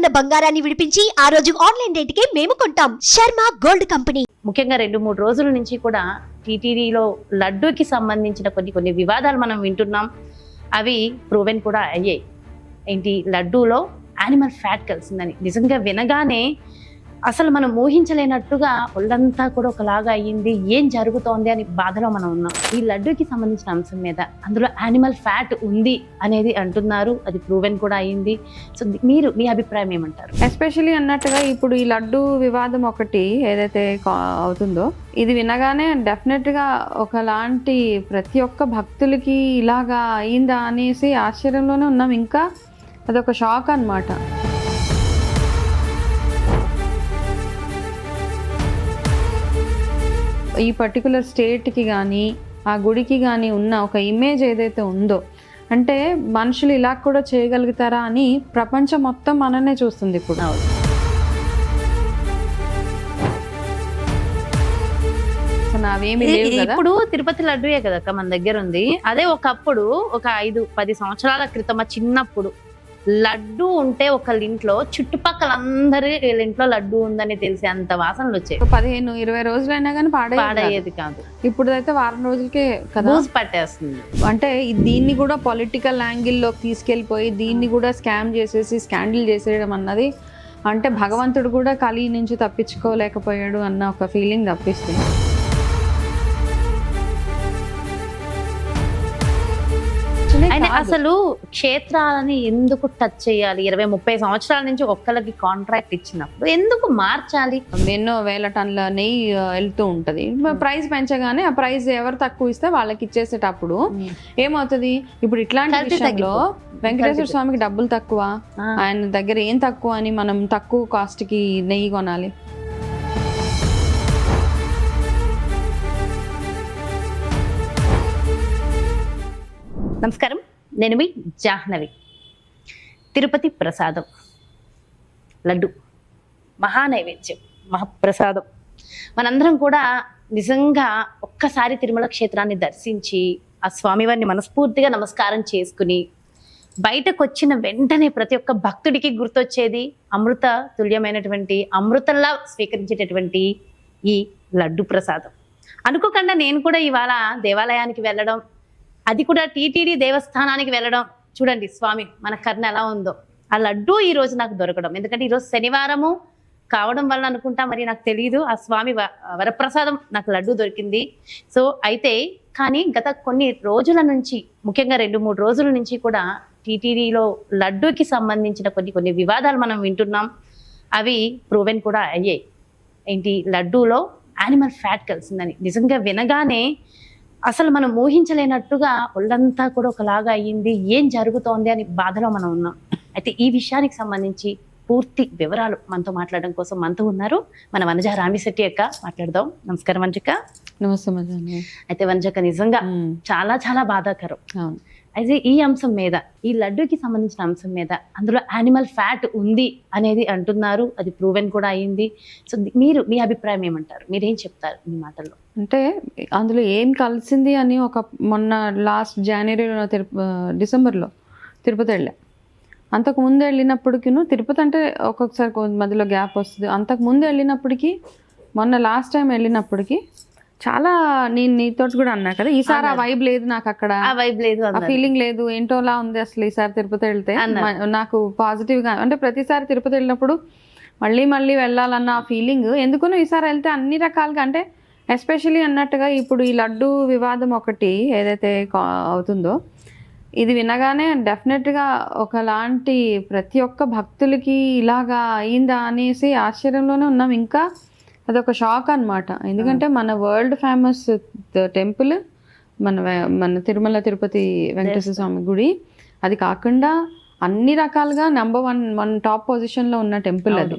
ఉన్న బంగారాన్ని విడిపించి ఆ రోజు ఆన్లైన్ రేటుకే మేము కొంటాం. Sharma gold company. ముఖ్యంగా 2-3 రోజుల నుంచి కూడా టీటీడీలో లడ్డూకి సంబంధించిన కొన్ని వివాదాలు మనం వింటున్నాం. అవి ప్రూవెన్ కూడా అయ్యాయి. ఏంటి, లడ్డూలో యానిమల్ ఫ్యాట్ కలిసిందని నిజంగా వినగానే అసలు మనం ఊహించలేనట్టుగా ఒళ్ళంతా కూడా ఒకలాగా అయ్యింది. ఏం జరుగుతోంది అని బాధలో మనం ఉన్నాం. ఈ లడ్డూకి సంబంధించిన అంశం మీద అందులో యానిమల్ ఫ్యాట్ ఉంది అనేది అంటున్నారు. అది ప్రూవెన్ కూడా అయ్యింది. సో మీ అభిప్రాయం ఏమంటారు? ఎస్పెషలీ అన్నట్టుగా ఇప్పుడు ఈ లడ్డు వివాదం ఒకటి ఏదైతే అవుతుందో, ఇది వినగానే డెఫినెట్గా ఒకలాంటి ప్రతి ఒక్క భక్తులకి ఇలాగా అయిందా అనేసి ఆశ్చర్యంలోనే ఉన్నాం. ఇంకా అదొక షాక్ అన్నమాట. ఈ పర్టికులర్ స్టేట్కి కానీ ఆ గుడికి కానీ ఉన్న ఒక ఇమేజ్ ఏదైతే ఉందో, అంటే మనుషులు ఇలా కూడా చేయగలుగుతారా అని ప్రపంచం మొత్తం మననే చూస్తుంది ఇప్పుడు. నావేమి లేవు కదా. ఇప్పుడు తిరుపతి లడ్డూయే కదక్క మన దగ్గర ఉంది. అదే ఒకప్పుడు ఒక 5-10 సంవత్సరాల క్రితం చిన్నప్పుడు లడ్డు ఉంటే ఒకళ్ళ ఇంట్లో చుట్టుపక్కల అందరి ఇంట్లో లడ్డు ఉందని తెలిసి అంత వాసనలు వచ్చాయి. 15-20 రోజులైనా కానీ పాడయ్యేది కాదు. ఇప్పుడు అయితే వారం రోజులకే కదా పట్టేస్తుంది. అంటే దీన్ని కూడా పొలిటికల్ యాంగిల్లోకి తీసుకెళ్ళిపోయి దీన్ని కూడా స్కామ్ చేసేసి స్కాండిల్ చేసేయడం అన్నది, అంటే భగవంతుడు కూడా కలి నుంచి తప్పించుకోలేకపోయాడు అన్న ఒక ఫీలింగ్ తప్పిస్తుంది. అసలు క్షేత్రాలని ఎందుకు టచ్ చేయాలి? 20-30 సంవత్సరాల నుంచి ఒక్కళ్ళకి కాంట్రాక్ట్ ఇచ్చినప్పుడు ఎందుకు మార్చాలి? ఎన్నో వేల టన్నుల నెయ్యి వెళ్తూ ఉంటది. ప్రైస్ పెంచగానే ఆ ప్రైస్ ఎవరు తక్కువ ఇస్తే వాళ్ళకి ఇచ్చేసేటప్పుడు ఏమవుతుంది? ఇప్పుడు ఇట్లాంటి విషయంలో వెంకటేశ్వర స్వామికి డబ్బులు తక్కువ, ఆయన దగ్గర ఏం తక్కువ అని మనం తక్కువ కాస్ట్ కి నెయ్యి కొనాలి? నమస్కారం, నేను మీ జాహ్నవి. తిరుపతి ప్రసాదం లడ్డు మహానైవేద్యం, మహాప్రసాదం. మనందరం కూడా నిజంగా ఒక్కసారి తిరుమల క్షేత్రాన్ని దర్శించి ఆ స్వామివారిని మనస్ఫూర్తిగా నమస్కారం చేసుకుని బయటకు వచ్చిన వెంటనే ప్రతి ఒక్క భక్తుడికి గుర్తొచ్చేది అమృత తుల్యమైనటువంటి, అమృతంలా స్వీకరించేటటువంటి ఈ లడ్డు ప్రసాదం. అనుకోకుండా నేను కూడా ఇవాళ దేవాలయానికి వెళ్ళడం, అది కూడా టీటీడీ దేవస్థానానికి వెళ్ళడం, చూడండి స్వామి మన కర్ణ ఎలా ఉందో. ఆ లడ్డు ఈ రోజు నాకు దొరకడం, ఎందుకంటే ఈరోజు శనివారము కావడం వల్ల అనుకుంటా, మరి నాకు తెలియదు, ఆ స్వామి వరప్రసాదం నాకు లడ్డు దొరికింది. సో అయితే కానీ గత కొన్ని రోజుల నుంచి, ముఖ్యంగా 2-3 రోజుల నుంచి కూడా టీటీడీలో లడ్డూకి సంబంధించిన కొన్ని వివాదాలు మనం వింటున్నాం. అవి ప్రూవెన్ కూడా అయ్యాయి. ఏంటి, లడ్డూలో యానిమల్ ఫ్యాట్ కలిసిందని నిజంగా వినగానే అసలు మనం ఊహించలేనట్టుగా ఒళ్ళంతా కూడా ఒకలాగా అయ్యింది. ఏం జరుగుతోంది అని బాధలో మనం ఉన్నాం. అయితే ఈ విషయానికి సంబంధించి పూర్తి వివరాలు మనతో మాట్లాడడం కోసం మనతో ఉన్నారు మన వనజ రామిశెట్టి అక్క. మాట్లాడదాం. నమస్కారం వనజక్క. నమస్తే. అయితే వనజక్క, నిజంగా చాలా చాలా బాధాకరం. అయితే ఈ అంశం మీద, ఈ లడ్డూకి సంబంధించిన అంశం మీద అందులో యానిమల్ ఫ్యాట్ ఉంది అనేది అంటున్నారు. అది ప్రూవెన్ కూడా అయ్యింది. సో మీ అభిప్రాయం ఏమంటారు? మీరేం చెప్తారు మీ మాటల్లో? అంటే అందులో ఏం కలిసింది అని మొన్న లాస్ట్ జనవరిలో డిసెంబర్లో తిరుపతి వెళ్ళా. అంతకుముందు వెళ్ళినప్పటికీ, తిరుపతి అంటే ఒక్కొక్కసారి మధ్యలో గ్యాప్ వస్తుంది. అంతకుముందు వెళ్ళినప్పటికీ, మొన్న లాస్ట్ టైం వెళ్ళినప్పటికీ చాలా, నేను నీతో కూడా అన్నా కదా, ఈసారి ఆ వైబ్ లేదు నాకు, అక్కడ ఆ వైబ్ లేదు, ఆ ఫీలింగ్ లేదు, ఏంటోలా ఉంది అసలు ఈసారి తిరుపతి వెళ్తే. నాకు పాజిటివ్గా, అంటే ప్రతిసారి తిరుపతి వెళ్ళినప్పుడు మళ్ళీ వెళ్ళాలన్న ఆ ఫీలింగ్ ఎందుకునో ఈసారి వెళ్తే అన్ని రకాలుగా, అంటే ఎస్పెషలీ అన్నట్టుగా ఇప్పుడు ఈ లడ్డు వివాదం ఒకటి ఏదైతే అవుతుందో, ఇది వినగానే డెఫినెట్గా ఒకలాంటి ప్రతి ఒక్క భక్తులకి ఇలాగా అయిందా అనేసి ఆశ్చర్యంలోనే ఉన్నాం. ఇంకా అదొక షాక్ అన్నమాట. ఎందుకంటే మన వరల్డ్ ఫేమస్ టెంపుల్, మన తిరుమల తిరుపతి వెంకటేశ్వర స్వామి గుడి, అది కాకుండా అన్ని రకాలుగా నెంబర్ 1 టాప్ పొజిషన్లో ఉన్న టెంపుల్ అది.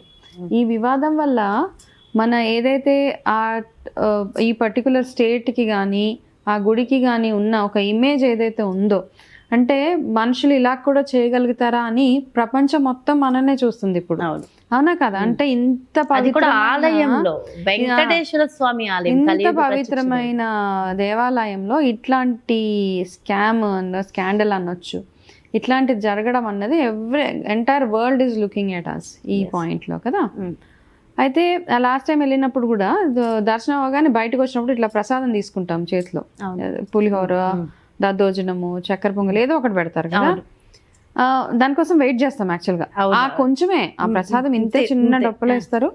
ఈ వివాదం వల్ల మన ఏదైతే ఈ పర్టికులర్ స్టేట్కి కానీ ఆ గుడికి కానీ ఉన్న ఒక ఇమేజ్ ఏదైతే ఉందో, అంటే మనుషులు ఇలా కూడా చేయగలుగుతారా అని ప్రపంచం మొత్తం మననే చూస్తుంది ఇప్పుడు. అవునా కదా? అంటే ఇంత వెంకటేశ్వర స్వామి ఆలయం, ఇంత పవిత్రమైన దేవాలయంలో ఇట్లాంటి స్కాండల్ అనొచ్చు, ఇట్లాంటిది జరగడం అన్నది entire world is looking at us ఈ పాయింట్లో కదా. అయితే లాస్ట్ టైం వెళ్ళినప్పుడు కూడా దర్శనం అవగానే బయటకు వచ్చినప్పుడు ఇట్లా ప్రసాదం తీసుకుంటాం చేతిలో, పులిహోర, దద్దోజనము, చక్కెర పొంగల్ ఏదో ఒకటి పెడతారు కదా. దానికోసం వెయిట్ చేస్తాం యాక్చువల్గా. ఆ కొంచెమే ఆ ప్రసాదం ఇంతే చిన్న డప్పులో ఇస్తారు.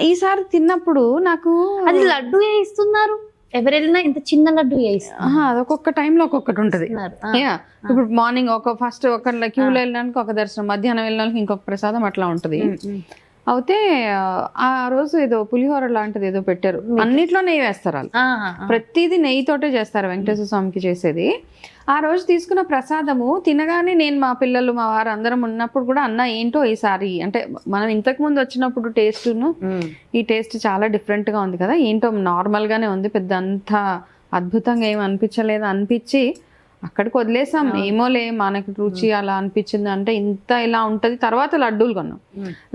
ఈసారి తిన్నప్పుడు నాకు అది లడ్డు ఇస్తున్నారు, ఎవరు వెళ్ళినా ఇంత చిన్న లడ్డు అది ఒక్కొక్క టైంలో ఒక్కొక్కటి ఉంటుంది. ఇప్పుడు మార్నింగ్ ఫస్ట్ ఒక క్యూలో వెళ్ళడానికి ఒక దర్శనం, మధ్యాహ్నం వెళ్ళడానికి ఇంకొక ప్రసాదం అట్లా ఉంటుంది. అయితే ఆ రోజు ఏదో పులిహోర లాంటిది ఏదో పెట్టారు, అన్నిట్లో నెయ్యి వేస్తారు వాళ్ళు, ప్రతిదీ నెయ్యితోటే చేస్తారు వెంకటేశ్వర స్వామికి చేసేది. ఆ రోజు తీసుకున్న ప్రసాదము తినగానే నేను మా పిల్లలు మా వారు అందరం ఉన్నప్పుడు కూడా అన్న ఏంటో ఈసారి అంటే మనం ఇంతకు ముందు వచ్చినప్పుడు టేస్ట్ను ఈ టేస్ట్ చాలా డిఫరెంట్గా ఉంది కదా, ఏంటో నార్మల్గానే ఉంది, పెద్ద అంత అద్భుతంగా ఏమి అనిపించలేదు అనిపించి అక్కడికి వదిలేసాం. ఏమోలే మనకు రుచి అలా అనిపించింది అంటే ఇంత ఇలా ఉంటది. తర్వాత లడ్డూలు కొన్నాం,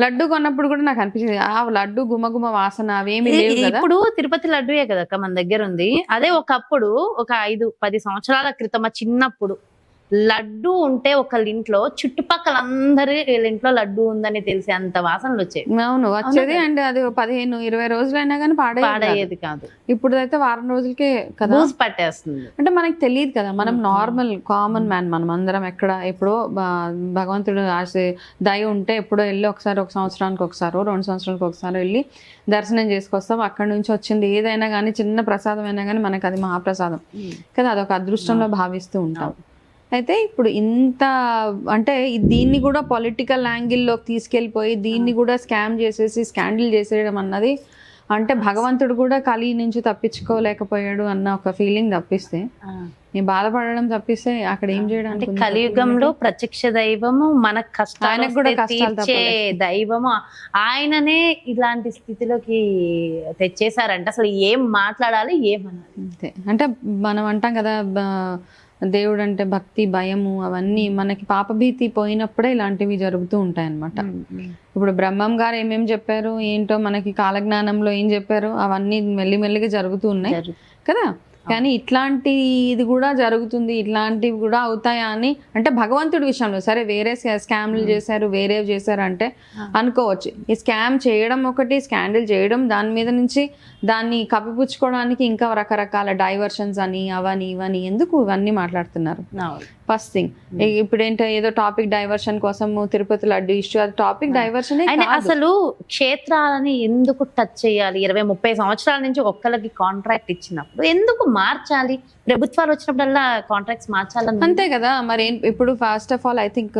లడ్డు కొన్నప్పుడు కూడా నాకు అనిపించింది ఆ లడ్డు గుమగుమ వాసన అవేమి లేవు కదా. ఇప్పుడు తిరుపతి లడ్డూయే కదా మన దగ్గర ఉంది. అదే ఒకప్పుడు ఒక 5-10 సంవత్సరాల క్రితం చిన్నప్పుడు లడ్డు ఉంటే ఒకళ్ళ ఇంట్లో చుట్టుపక్కల అందరి ఇంట్లో లడ్డు ఉందని తెలిసి అంత వాసనలు వచ్చేది. అవును వచ్చేది. అండ్ అది 15-20 రోజులైనా కానీ పాడయ్యేది కాదు. ఇప్పుడు అయితే వారం రోజులకే కదా పట్టేస్తుంది. అంటే మనకి తెలియదు కదా, మనం నార్మల్ కామన్ మ్యాన్, మనం అందరం ఎక్కడ ఎప్పుడో భగవంతుడు దయ ఉంటే ఎప్పుడో వెళ్ళి ఒకసారి, ఒక సంవత్సరానికి ఒకసారి 2 సంవత్సరాలకు ఒకసారి వెళ్ళి దర్శనం చేసుకొస్తాం. అక్కడి నుంచి వచ్చింది ఏదైనా కానీ చిన్న ప్రసాదం అయినా కానీ మనకు అది మహాప్రసాదం కదా, అదొక అదృష్టంలో భావిస్తూ ఉంటాం. అయితే ఇప్పుడు ఇంత అంటే దీన్ని కూడా పొలిటికల్ యాంగిల్లోకి తీసుకెళ్ళిపోయి దీన్ని కూడా స్కామ్ చేసేసి స్కాండిల్ చేసేయడం అన్నది అంటే భగవంతుడు కూడా కలి నుంచి తప్పించుకోలేకపోయాడు అన్న ఒక ఫీలింగ్ తప్పిస్తే, నేను బాధపడడం తప్పిస్తే అక్కడ ఏం చేయడం అంటే కలియుగంలో ప్రత్యక్ష దైవము మన కష్టాలకు కూడా తీర్చే దైవము ఆయననే ఇలాంటి స్థితిలోకి తెచ్చేసారంటే అసలు ఏం మాట్లాడాలి ఏమనాలి. అంతే అంటే మనం అంటాం కదా దేవుడు అంటే భక్తి భయము అవన్నీ మనకి పాపభీతి పోయినప్పుడే ఇలాంటివి జరుగుతూ ఉంటాయి అన్నమాట. ఇప్పుడు బ్రహ్మం గారు ఏమేమి చెప్పారు ఏంటో మనకి కాలజ్ఞానంలో ఏం చెప్పారు అవన్నీ మెల్లిమెల్లిగా జరుగుతూ ఉన్నాయి కదా. కానీ ఇట్లాంటి ఇది కూడా జరుగుతుంది, ఇట్లాంటివి కూడా అవుతాయా అని అంటే భగవంతుడి విషయంలో సరే వేరే స్కామ్లు చేశారు వేరే చేశారు అంటే అనుకోవచ్చు. ఈ స్కామ్ చేయడం ఒకటి, స్కాండిల్ చేయడం, దాని మీద నుంచి దాన్ని కప్పిపుచ్చుకోవడానికి ఇంకా రకరకాల డైవర్షన్స్ అని అవని ఇవని ఎందుకు ఇవన్నీ మాట్లాడుతున్నారు. ఫస్ట్ థింగ్ ఇప్పుడు ఏంటో ఏదో టాపిక్ డైవర్షన్ కోసం తిరుపతి లడ్డు ఇష్యూ, అది టాపిక్ డైవర్షన్. అసలు క్షేత్రాలని ఎందుకు టచ్ చేయాలి? 20-30 సంవత్సరాల నుంచి ఒక్కరికి కాంట్రాక్ట్ ఇచ్చినప్పుడు ఎందుకు మార్చాలి? ప్రభుత్వాలు వచ్చినప్పుడల్లా కాంట్రాక్ట్స్ మార్చాలని అంతే కదా. మరి ఇప్పుడు first of all I think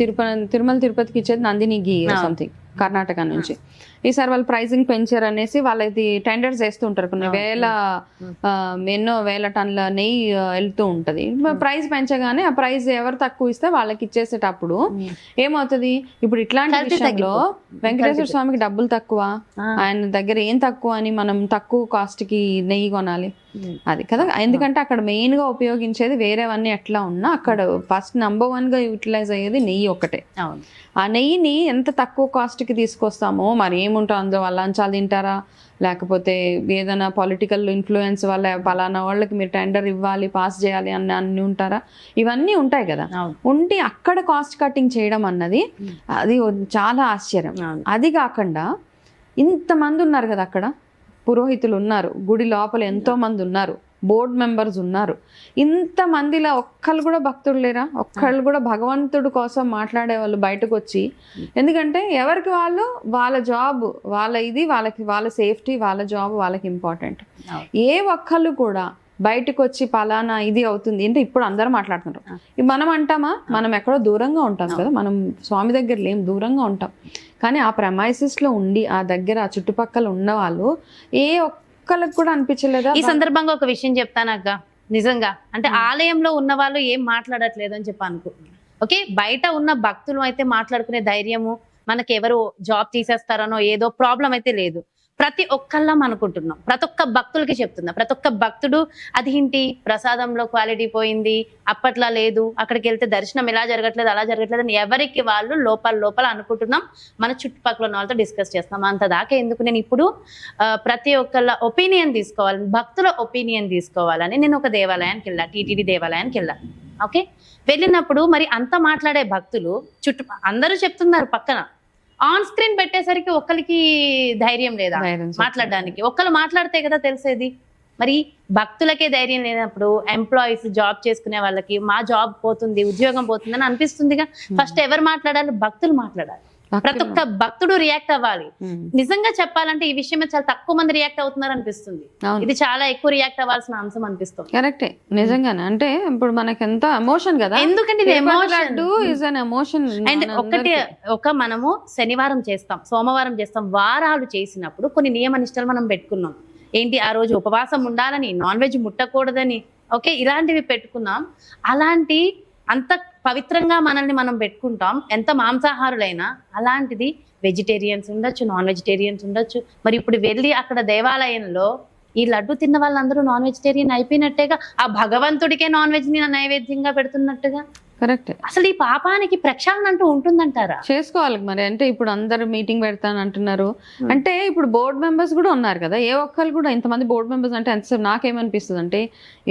Tirumala తిరుపతికి ఇచ్చేది నందిని ఘీ సంథింగ్ కర్ణాటక నుంచి. ఈసారి వాళ్ళు ప్రైజింగ్ పెంచారు అనేసి వాళ్ళది టెండర్స్ వేస్తూ ఉంటారు, కొన్ని ఎన్నో వేల టన్నుల నెయ్యి వెళ్తూ ఉంటది. ప్రైస్ పెంచగానే ఆ ప్రైస్ ఎవరు తక్కువ ఇస్తే వాళ్ళకి ఇచ్చేసేటప్పుడు ఏమవుతుంది, ఇప్పుడు ఇట్లాంటి విషయంలో వెంకటేశ్వర స్వామికి డబ్బులు తక్కువ, ఆయన దగ్గర ఏం తక్కువ అని మనం తక్కువ కాస్ట్ కి నెయ్యి కొనాలి అది కదా. ఎందుకంటే అక్కడ మెయిన్ గా ఉపయోగించేది వేరేవన్నీ ఎట్లా ఉన్నా అక్కడ ఫస్ట్ నంబర్ 1 గా యూటిలైజ్ అయ్యేది నెయ్యి ఒక్కటే. ఆ నెయ్యిని ఎంత తక్కువ కాస్ట్ కి తీసుకొస్తామో మరి ఏముంటో అందులో వాళ్ళ లంచాలు తింటారా లేకపోతే ఏదైనా పొలిటికల్ ఇన్ఫ్లుయెన్స్ వల్ల పలానా వాళ్ళకి మీరు టెండర్ ఇవ్వాలి పాస్ చేయాలి అన్ని ఉంటారా, ఇవన్నీ ఉంటాయి కదా. ఉండి అక్కడ కాస్ట్ కటింగ్ చేయడం అన్నది అది చాలా ఆశ్చర్యం. అది కాకుండా ఇంతమంది ఉన్నారు కదా అక్కడ, పురోహితులు ఉన్నారు, గుడి లోపల ఎంతో మంది ఉన్నారు, బోర్డు మెంబర్స్ ఉన్నారు, ఇంతమందిలో ఒక్కళ్ళు కూడా భక్తులు లేరా? ఒక్కళ్ళు కూడా భగవంతుడు కోసం మాట్లాడే వాళ్ళు బయటకు వచ్చి, ఎందుకంటే ఎవరికి వాళ్ళు వాళ్ళ జాబ్ వాళ్ళ ఇది వాళ్ళ సేఫ్టీ వాళ్ళ జాబ్ వాళ్ళకి ఇంపార్టెంట్. ఏ ఒక్కళ్ళు కూడా బయటకు వచ్చి పలానా ఇది అవుతుంది అంటే ఇప్పుడు అందరూ మాట్లాడుతున్నారు. మనం అంటామా, మనం ఎక్కడో దూరంగా ఉంటాం కదా, మనం స్వామి దగ్గర లేం, దూరంగా ఉంటాం. కానీ ఆ ప్రెమైసెస్లో ఉండి ఆ దగ్గర ఆ చుట్టుపక్కల ఉన్న వాళ్ళు ఏ ఒక్కళ్ళకి కూడా అనిపించలేదా? ఈ సందర్భంగా ఒక విషయం చెప్తానక్క, నిజంగా అంటే ఆలయంలో ఉన్న వాళ్ళు ఏం మాట్లాడట్లేదు అని చెప్పి అనుకుంటున్నాను. ఓకే, బయట ఉన్న భక్తులు అయితే మాట్లాడుకునే ధైర్యము, మనకి ఎవరు జాబ్ తీసేస్తారనో ఏదో ప్రాబ్లం అయితే లేదు. ప్రతి ఒక్కళ్ళం అనుకుంటున్నాం, ప్రతి ఒక్క భక్తులకి చెప్తున్నా, ప్రతి ఒక్క భక్తుడు అది ఏంటి ప్రసాదంలో క్వాలిటీ పోయింది, అప్పట్లా లేదు, అక్కడికి వెళ్తే దర్శనం ఎలా జరగట్లేదు అలా జరగట్లేదు అని ఎవరికి వాళ్ళు లోపల అనుకుంటున్నాం. మన చుట్టుపక్కల ఉన్న వాళ్ళతో డిస్కస్ చేస్తాం. అంత దాకా ఎందుకు, నేను ఇప్పుడు ప్రతి ఒక్కళ్ళ ఒపీనియన్ తీసుకోవాలి, భక్తుల ఒపీనియన్ తీసుకోవాలని నేను ఒక దేవాలయానికి వెళ్ళా, టీటీడీ దేవాలయానికి వెళ్ళా. ఓకే, వెళ్ళినప్పుడు మరి అంత మాట్లాడే భక్తులు చుట్టూ అందరూ చెప్తున్నారు పక్కన, ఆన్ స్క్రీన్ పెట్టేసరికి ఒక్కరికి ధైర్యం లేదా మాట్లాడడానికి? ఒక్కరు మాట్లాడితే కదా తెలిసేది. మరి భక్తులకే ధైర్యం లేనప్పుడు ఎంప్లాయీస్ జాబ్ చేసుకునే వాళ్ళకి మా జాబ్ పోతుంది, ఉద్యోగం పోతుంది అని అనిపిస్తుందిగా. ఫస్ట్ ఎవరు మాట్లాడాలి? భక్తులు మాట్లాడాలి. ప్రతి ఒక్క భక్తుడు రియాక్ట్ అవ్వాలి. నిజంగా చెప్పాలంటే ఈ విషయం మీద చాలా తక్కువ మంది రియాక్ట్ అవుతున్నారు అనిపిస్తుంది. ఇది చాలా ఎక్కువ రియాక్ట్ అవ్వాల్సిన అంశం అనిపిస్తుంది. కరెక్టే, నిజంగానే. అంటే ఇప్పుడు మనకి ఎంత ఎమోషన్ కదా, ఎందుకంటే ఇది ఎమోషన్. అండ్ ఒక మనము శనివారం చేస్తాం, సోమవారం చేస్తాం, వారాలు చేసినప్పుడు కొన్ని నియమ నిష్టలు మనం పెట్టుకున్నాం. ఏంటి, ఆ రోజు ఉపవాసం ఉండాలని, నాన్ వెజ్ ముట్టకూడదని, ఓకే, ఇలాంటివి పెట్టుకున్నాం. అలాంటి అంత పవిత్రంగా మనల్ని మనం పెట్టుకుంటాం. ఎంత మాంసాహారులైనా అలాంటిది వెజిటేరియన్స్ ఉండొచ్చు, నాన్ వెజిటేరియన్స్ ఉండొచ్చు. మరి ఇప్పుడు వెళ్ళి అక్కడ దేవాలయంలో ఈ లడ్డు తిన్న వాళ్ళందరూ నాన్ వెజిటేరియన్ అయిపోయినట్టేగా, ఆ భగవంతుడికే నాన్ వెజ్ ని నైవేద్యంగా పెడుతున్నట్టుగా. కరెక్ట్. అసలు ఈ పాపానికి ప్రక్షాళన అంటూ ఉంటుందంటారా? చేసుకోవాలి మరి. అంటే ఇప్పుడు అందరు మీటింగ్ పెడతాను అంటున్నారు. అంటే ఇప్పుడు బోర్డు మెంబర్స్ కూడా ఉన్నారు కదా, ఏ ఒక్కరు కూడా ఇంతమంది బోర్డు మెంబర్స్ అంటే ఎంతసేపు నాకేమనిపిస్తుంది అంటే,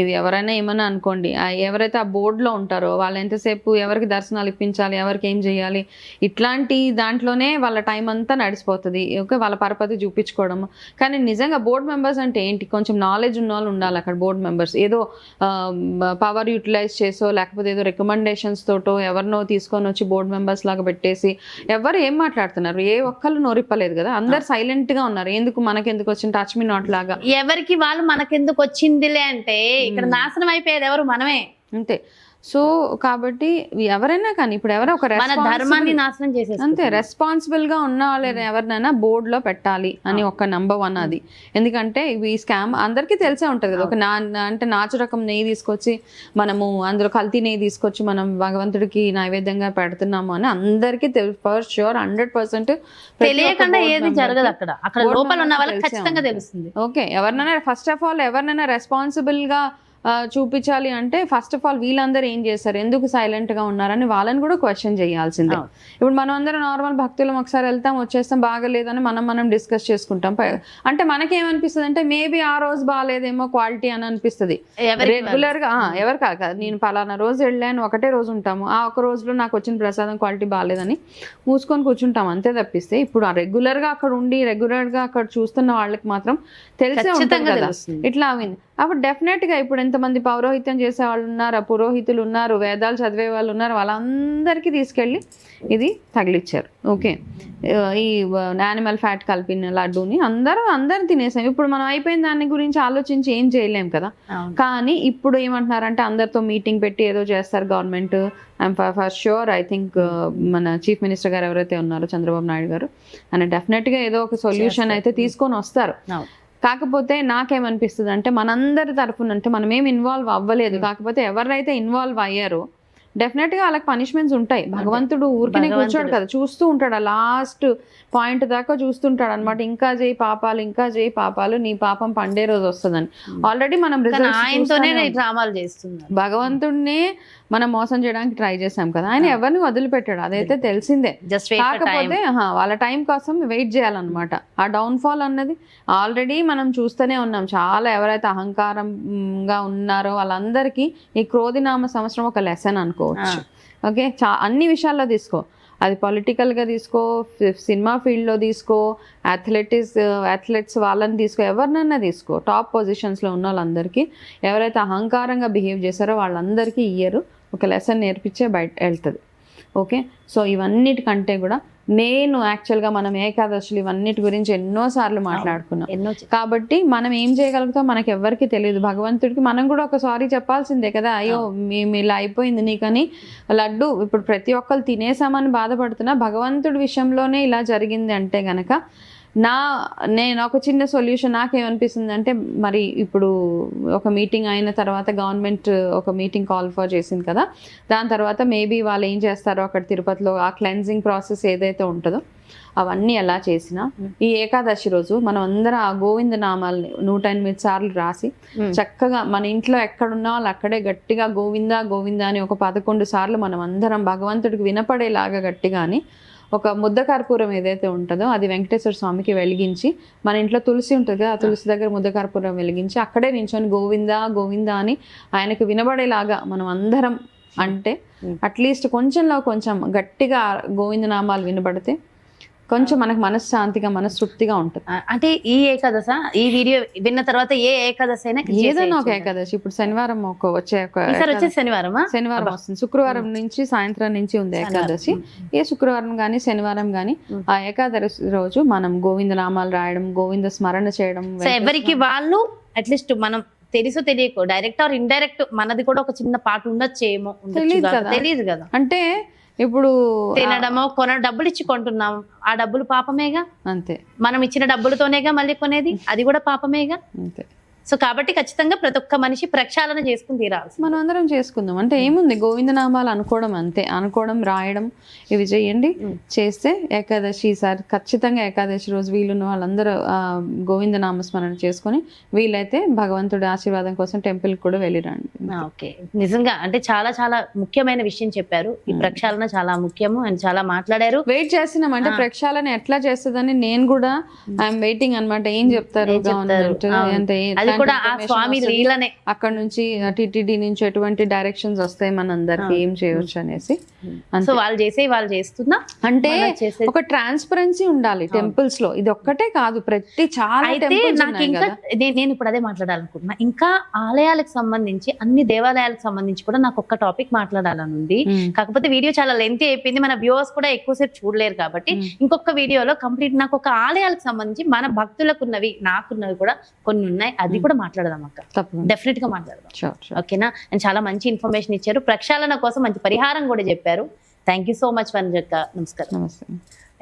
ఇది ఎవరైనా ఏమన్నా అనుకోండి, ఎవరైతే ఆ బోర్డులో ఉంటారో వాళ్ళు ఎంతసేపు ఎవరికి దర్శనాలు ఇప్పించాలి, ఎవరికి ఏం చేయాలి, ఇట్లాంటి దాంట్లోనే వాళ్ళ టైం అంతా నడిచిపోతుంది. ఓకే, వాళ్ళ పరపతి చూపించుకోవడం. కానీ నిజంగా బోర్డు మెంబర్స్ అంటే ఏంటి, కొంచెం నాలెడ్జ్ ఉన్న వాళ్ళు ఉండాలి అక్కడ. బోర్డు మెంబర్స్ ఏదో పవర్ యూటిలైజ్ చేసో లేకపోతే ఏదో రికమెండేషన్ తోటో ఎవరినో తీసుకొని వచ్చి బోర్డు మెంబర్స్ లాగా పెట్టేసి ఎవరు ఏం మాట్లాడుతున్నారు? ఏ ఒక్కళ్ళు నోరిప్పలేదు కదా, అందరు సైలెంట్ గా ఉన్నారు. ఎందుకు మనకెందుకు వచ్చింది, టచ్ మీ నాట్ లాగా ఎవరికి వాళ్ళు మనకెందుకు వచ్చిందిలే అంటే ఇక్కడ నాశనం అయిపోయేది ఎవరు? మనమే. అంతే. సో కాబట్టి ఎవరైనా కానీ ఇప్పుడు ఎవరో ఒక ధర్మాన్ని నాశనం చేసేది. అంతే, రెస్పాన్సిబుల్ గా ఉన్న వాళ్ళు ఎవరినైనా బోర్డు లో పెట్టాలి అని ఒక నంబర్ 1 అది. ఎందుకంటే ఈ స్కామ్ అందరికీ తెలిసే ఉంటది కదా. ఒక అంటే నాచు రకం నెయ్యి తీసుకొచ్చి మనము అందులో కల్తీ నెయ్యి తీసుకొచ్చి మనం భగవంతుడికి నైవేద్యంగా పెడుతున్నాము అని అందరికీ ఫర్ ష్యూర్ 100% తెలియకుండా ఏది జరగదు అక్కడ. అక్కడ లోపల ఉన్న వాళ్ళకి ఖచ్చితంగా తెలుస్తుంది. ఓకే, ఎవరినైనా ఫస్ట్ ఆఫ్ ఆల్ ఎవరినైనా రెస్పాన్సిబుల్ గా చూపించాలి అంటే ఫస్ట్ ఆఫ్ ఆల్ వీళ్ళందరూ ఏం చేస్తారు, ఎందుకు సైలెంట్ గా ఉన్నారని వాళ్ళని కూడా క్వశ్చన్ చేయాల్సిందే. ఇప్పుడు మనం అందరం నార్మల్ భక్తులం ఒకసారి వెళ్తాం వచ్చేస్తాం, బాగలేదని మనం డిస్కస్ చేసుకుంటాం. అంటే మనకేమనిపిస్తుంది అంటే మేబీ ఆ రోజు బాగాలేదేమో క్వాలిటీ అని అనిపిస్తుంది. రెగ్యులర్ గా ఎవరు కాదు, నేను పలానా రోజు వెళ్ళాను, ఒకటే రోజు ఉంటాము, ఆ ఒక రోజులో నాకు వచ్చిన ప్రసాదం క్వాలిటీ బాగాలేదని మూసుకొని కూర్చుంటాం అంతే తప్పిస్తే, ఇప్పుడు ఆ రెగ్యులర్ గా అక్కడ ఉండి రెగ్యులర్ గా అక్కడ చూస్తున్న వాళ్ళకి మాత్రం తెలిసే ఉంటుంది కదా ఇట్లా అయింది. అప్పుడు డెఫినెట్ గా ఇప్పుడు ఎంతమంది పౌరోహిత్యం చేసే వాళ్ళు ఉన్నారు, పురోహితులు ఉన్నారు, వేదాలు చదివే వాళ్ళు ఉన్నారు, వాళ్ళందరికీ తీసుకెళ్ళి ఇది తగిలిచ్చారు. ఓకే, ఈ యానిమల్ ఫ్యాట్ కలిపిన లడ్డూని అందరు తినేసాం. ఇప్పుడు మనం అయిపోయిన దాని గురించి ఆలోచించి ఏం చేయలేం కదా. కానీ ఇప్పుడు ఏమంటున్నారంటే అందరితో మీటింగ్ పెట్టి ఏదో చేస్తారు government. I'm for sure I think మన చీఫ్ మినిస్టర్ గారు ఎవరైతే ఉన్నారో చంద్రబాబు నాయుడు గారు, ఆయన డెఫినెట్ గా ఏదో ఒక సొల్యూషన్ అయితే తీసుకొని వస్తారు. కాకపోతే నాకేమనిపిస్తుంది అంటే మనందరి తరఫున అంటే మనం ఏం ఇన్వాల్వ్ అవ్వలేదు, కాకపోతే ఎవరైతే ఇన్వాల్వ్ అయ్యారో డెఫినెట్ గా వాళ్ళకి పనిష్మెంట్స్ ఉంటాయి. భగవంతుడు ఊరికనే కూర్చోడు కదా, చూస్తూ ఉంటాడు, ఆ లాస్ట్ పాయింట్ దాకా చూస్తుంటాడు అనమాట. ఇంకా చేయి పాపాలు, నీ పాపం పండే రోజు వస్తుందని. ఆల్రెడీ మనం డ్రామాలు చేస్తున్నాం, భగవంతుడినే మనం మోసం చేయడానికి ట్రై చేసాం కదా, ఆయన ఎవరిని వదిలిపెట్టాడు, అదైతే తెలిసిందే. కాకపోతే వాళ్ళ టైం కోసం వెయిట్ చేయాలన్నమాట. ఆ డౌన్ ఫాల్ అన్నది ఆల్రెడీ మనం చూస్తూనే ఉన్నాం. చాలా ఎవరైతే అహంకారంగా ఉన్నారో వాళ్ళందరికీ ఈ క్రోధినామ సంవత్సరం ఒక లెసన్ అనుకోవచ్చు. ఓకే, అన్ని విషయాల్లో తీసుకో, అది పొలిటికల్గా తీసుకో, సినిమా ఫీల్డ్లో తీసుకో, అథ్లెట్స్ వాళ్ళని తీసుకో, ఎవరినైనా తీసుకో, టాప్ పొజిషన్స్లో ఉన్న వాళ్ళందరికీ ఎవరైతే అహంకారంగా బిహేవ్ చేశారో వాళ్ళందరికీ ఇయర్ ఒక లెసన్ నేర్పించే బయట వెళ్తుంది. ఓకే, సో ఇవన్నిటికంటే కూడా నేను యాక్చువల్గా మనం ఏకాదశులు ఇవన్నిటి గురించి ఎన్నోసార్లు మాట్లాడుకున్నాం కాబట్టి మనం ఏం చేయగలుగుతాం మనకి ఎవరికి తెలియదు. భగవంతుడికి మనం కూడా ఒక సారీ చెప్పాల్సిందే కదా, అయ్యో మేము ఇలా అయిపోయింది నీకని. లడ్డు ఇప్పుడు ప్రతి ఒక్కరు తినేసామని బాధపడుతున్నా, భగవంతుడి విషయంలోనే ఇలా జరిగింది అంటే గనక నేను ఒక చిన్న సొల్యూషన్ నాకేమనిపిస్తుంది అంటే, మరి ఇప్పుడు ఒక మీటింగ్ అయిన తర్వాత గవర్నమెంట్ ఒక మీటింగ్ కాల్ ఫర్ చేసింది కదా, దాని తర్వాత మేబీ వాళ్ళు ఏం చేస్తారో అక్కడ తిరుపతిలో ఆ క్లెన్జింగ్ ప్రాసెస్ ఏదైతే ఉంటుందో అవన్నీ ఎలా చేసినా ఈ ఏకాదశి రోజు మనం అందరం ఆ గోవింద నామాల్ని 108 సార్లు రాసి చక్కగా మన ఇంట్లో ఎక్కడున్నా వాళ్ళు అక్కడే గట్టిగా గోవిందా గోవిందా అని ఒక 11 సార్లు మనం అందరం భగవంతుడికి వినపడేలాగా గట్టిగాని ఒక ముద్ద కర్పూరం ఏదైతే ఉంటుందో అది వెంకటేశ్వర స్వామికి వెలిగించి, మన ఇంట్లో తులసి ఉంటుంది కదా, ఆ తులసి దగ్గర ముద్ద కర్పూరం వెలిగించి అక్కడే నించొని గోవిందా గోవిందా అని ఆయనకు వినబడేలాగా మనం అందరం అంటే అట్లీస్ట్ కొంచెంలో కొంచెం గట్టిగా గోవిందనామాలు వినబడితే కొంచెం మనకు మనశ్శాంతిగా మనస్తృప్తిగా ఉంటుంది. అంటే ఈ ఏకాదశ ఈ వీడియో విన్న తర్వాత ఏ ఏకాదశి అయినా ఏదైనా ఒక ఏకాదశి, ఇప్పుడు శనివారం వచ్చే శనివారం వస్తుంది, శుక్రవారం నుంచి సాయంత్రం నుంచి ఉంది ఏకాదశి. ఏ శుక్రవారం గానీ శనివారం గానీ ఆ ఏకాదశి రోజు మనం గోవింద నామాలు రాయడం, గోవింద స్మరణ చేయడం. ఎవరికి వాళ్ళు అట్లీస్ట్ మనం తెలుసు తెలియకో డైరెక్ట్ ఆర్ ఇండైరెక్ట్ మనది కూడా ఒక చిన్న పాట ఉండొచ్చేమో, తెలియదు కదా. అంటే ఇప్పుడు తినడమో డబ్బులు ఇచ్చి కొంటున్నాం, ఆ డబ్బులు పాపమేగా. అంతే, మనం ఇచ్చిన డబ్బులతోనేగా మళ్ళీ కొనేది, అది కూడా పాపమేగా. అంతే. సో కాబట్టి ఖచ్చితంగా ప్రతి ఒక్క మనిషి ప్రక్షాళన చేసుకుని తీరాల్సి. మనం అందరం చేసుకుందాం. అంటే ఏముంది, గోవిందనామాలు అనుకోవడం, అంతే. అనుకోవడం, రాయడం, ఇవి చేయండి. చేస్తే ఏకాదశి ఈసారి ఖచ్చితంగా ఏకాదశి రోజు వీలున్న వాళ్ళందరూ గోవిందనామ స్మరణ చేసుకొని వీలైతే భగవంతుడి ఆశీర్వాదం కోసం టెంపుల్ కూడా వెళ్ళిరండి. ఓకే, నిజంగా అంటే చాలా చాలా ముఖ్యమైన విషయం చెప్పారు. ఈ ప్రక్షాళన చాలా ముఖ్యము అని చాలా మాట్లాడారు. వెయిట్ చేస్తున్నాం, అంటే ప్రక్షాళన ఎట్లా చేస్తుందని నేను కూడా ఐఎమ్ వెయిటింగ్ అనమాట. ఏం చెప్తారు గవర్నమెంట్ అంటే కూడా ఆ స్వామి లీలనే, అక్కడ నుంచి టిటిడి నుంచి ఎటువంటి డైరెక్షన్స్ వస్తాయి మనందరికి ఏం చేయొచ్చు అనేసి. సో వాళ్ళు చేస్తున్నా అంటే ఒక ట్రాన్స్పరెన్సీ ఉండాలి టెంపుల్స్ లో. ఇది ఒక్కటే కాదు, ప్రతి చాలా. అయితే నాకు ఇంకా నేను ఇప్పుడు అదే మాట్లాడాలనుకుంటున్నా. ఇంకా ఆలయాలకు సంబంధించి అన్ని దేవాలయాలకు సంబంధించి కూడా నాకు ఒక్క టాపిక్ మాట్లాడాలని ఉంది. కాకపోతే వీడియో చాలా లెంతీ అయిపోయింది, మన వ్యూవర్స్ కూడా ఎక్కువసేపు చూడలేరు కాబట్టి ఇంకొక వీడియోలో కంప్లీట్ నాకు ఒక ఆలయాలకు సంబంధించి మన భక్తులకున్నవి నాకున్నవి కూడా కొన్ని ఉన్నాయి, అది కూడా మాట్లాడదాం అక్క. డెఫినెట్ గా మాట్లాడదాం, ఓకేనా? అండ్ చాలా మంచి ఇన్ఫర్మేషన్ ఇచ్చారు, ప్రక్షాళన కోసం మంచి పరిహారం కూడా చెప్పారు. థ్యాంక్ యూ సో మచ్ వనజక్క. నమస్కారం.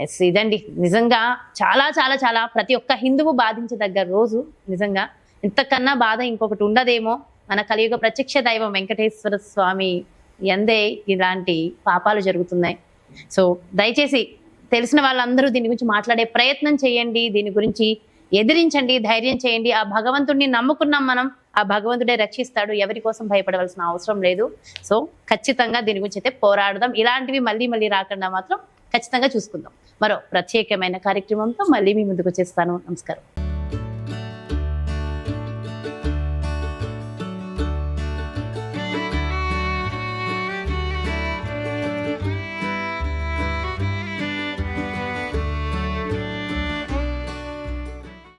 ఎస్, ఇదండి నిజంగా చాలా చాలా చాలా ప్రతి ఒక్క హిందువు బాధించదగ్గ రోజు. నిజంగా ఇంతకన్నా బాధ ఇంకొకటి ఉండదేమో. మన కలియుగ ప్రత్యక్ష దైవం వెంకటేశ్వర స్వామి ఎందే ఇలాంటి పాపాలు జరుగుతున్నాయి. సో దయచేసి తెలిసిన వాళ్ళందరూ దీని గురించి మాట్లాడే ప్రయత్నం చేయండి, దీని గురించి ఎదిరించండి, ధైర్యం చేయండి. ఆ భగవంతుడిని నమ్ముకున్నాం మనం, ఆ భగవంతుడే రక్షిస్తాడు, ఎవరి కోసం భయపడవలసిన అవసరం లేదు. సో ఖచ్చితంగా దీని గురించి అయితే పోరాడదాం. ఇలాంటివి మళ్ళీ మళ్ళీ రాకుండా మాత్రం ఖచ్చితంగా చూసుకుందాం. మరో ప్రత్యేకమైన కార్యక్రమంతో మళ్ళీ మీ ముందుకు వచ్చేస్తాను. నమస్కారం.